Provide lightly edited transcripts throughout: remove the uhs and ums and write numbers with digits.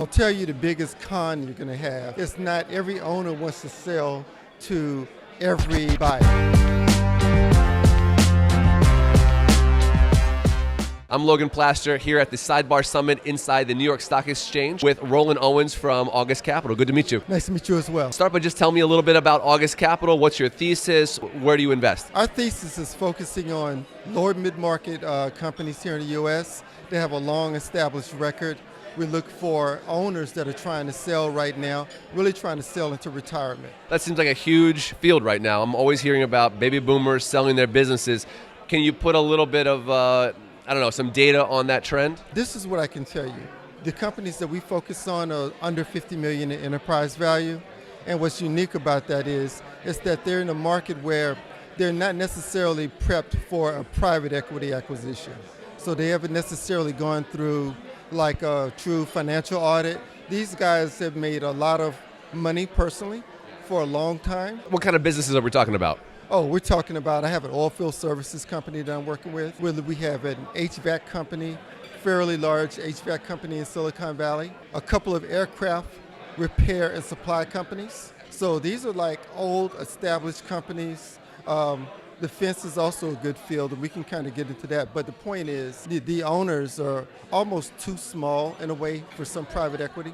I'll tell you the biggest con you're going to have. It's not every owner wants to sell to every buyer. I'm Logan Plaster here at the Sidebar Summit inside the New York Stock Exchange with Roland Owens from August Capital. Good to meet you. Nice to meet you as well. Start by just telling me a little bit about August Capital. What's your thesis? Where do you invest? Our thesis is focusing on lower mid-market companies here in the U.S. They have a long established record. We look for owners that are trying to sell right now, really trying to sell into retirement. That seems like a huge field right now. I'm always hearing about baby boomers selling their businesses. Can you put a little bit of some data on that trend? This is what I can tell you. The companies that we focus on are under 50 million in enterprise value. And what's unique about that is that they're in a market where they're not necessarily prepped for a private equity acquisition. So they haven't necessarily gone through like a true financial audit. These guys have made a lot of money personally for a long time. What kind of businesses are we talking about? Oh, we're talking about, I have an oil field services company that I'm working with. We have an HVAC company, fairly large HVAC company in Silicon Valley, a couple of aircraft repair and supply companies. So these are like old established companies. Defense is also a good field, and we can kind of get into that. But the point is, the owners are almost too small in a way for some private equity.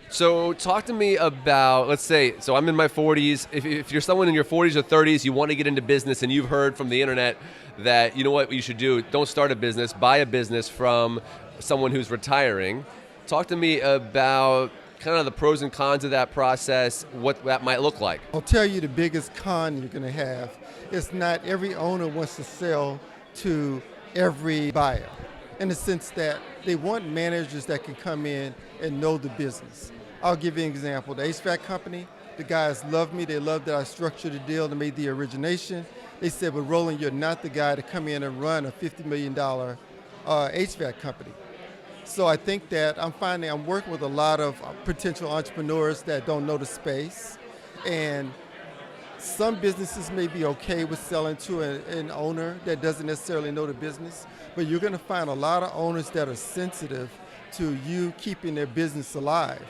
So talk to me about, let's say, so I'm in my 40s. If you're someone in your 40s or 30s, you want to get into business and you've heard from the internet that, you know what you should do, don't start a business, buy a business from someone who's retiring. Talk to me about kind of the pros and cons of that process, what that might look like. I'll tell you the biggest con you're going to have. It's not every owner wants to sell to every buyer, in the sense that they want managers that can come in and know the business. I'll give you an example. The HVAC company, the guys love me. They love that I structured the deal and made the origination. They said, but Roland, you're not the guy to come in and run a $50 million HVAC company. So I think that I'm working with a lot of potential entrepreneurs that don't know the space. And some businesses may be okay with selling to an owner that doesn't necessarily know the business, but you're going to find a lot of owners that are sensitive to you keeping their business alive.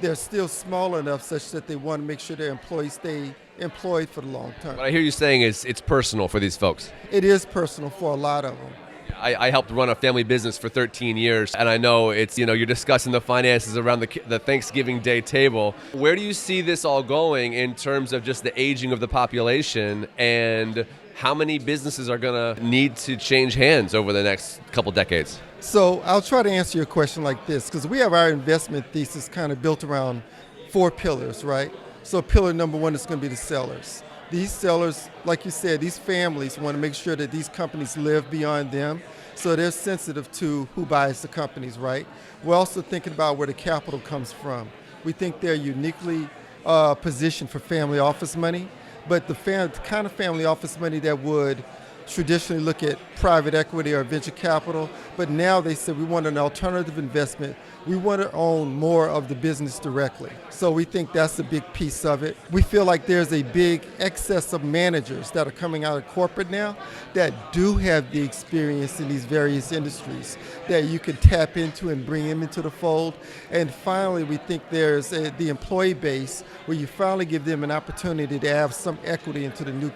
They're still small enough such that they want to make sure their employees stay employed for the long term. What I hear you saying is it's personal for these folks. It is personal for a lot of them. I helped run a family business for 13 years, and I know it's, you're discussing the finances around the Thanksgiving Day table. Where do you see this all going in terms of just the aging of the population, and how many businesses are going to need to change hands over the next couple decades? So I'll try to answer your question like this, because we have our investment thesis kind of built around 4 pillars, right? So pillar number 1 is going to be the sellers. These sellers, like you said, these families want to make sure that these companies live beyond them, so they're sensitive to who buys the companies, right? We're also thinking about where the capital comes from. We think they're uniquely positioned for family office money, but the kind of family office money that would traditionally look at private equity or venture capital, but now they said we want an alternative investment. We want to own more of the business directly. So we think that's a big piece of it. We feel like there's a big excess of managers that are coming out of corporate now that do have the experience in these various industries that you can tap into and bring them into the fold. And finally, we think there's the employee base where you finally give them an opportunity to have some equity into the new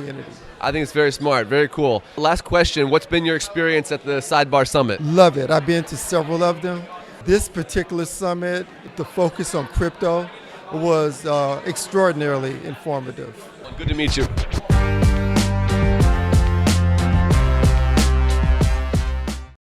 entity. I think it's very smart, very cool. Last question, what's been your experience at the Sidebar Summit? Love it. I've been to several of them. This particular summit, the focus on crypto, was extraordinarily informative. Good to meet you.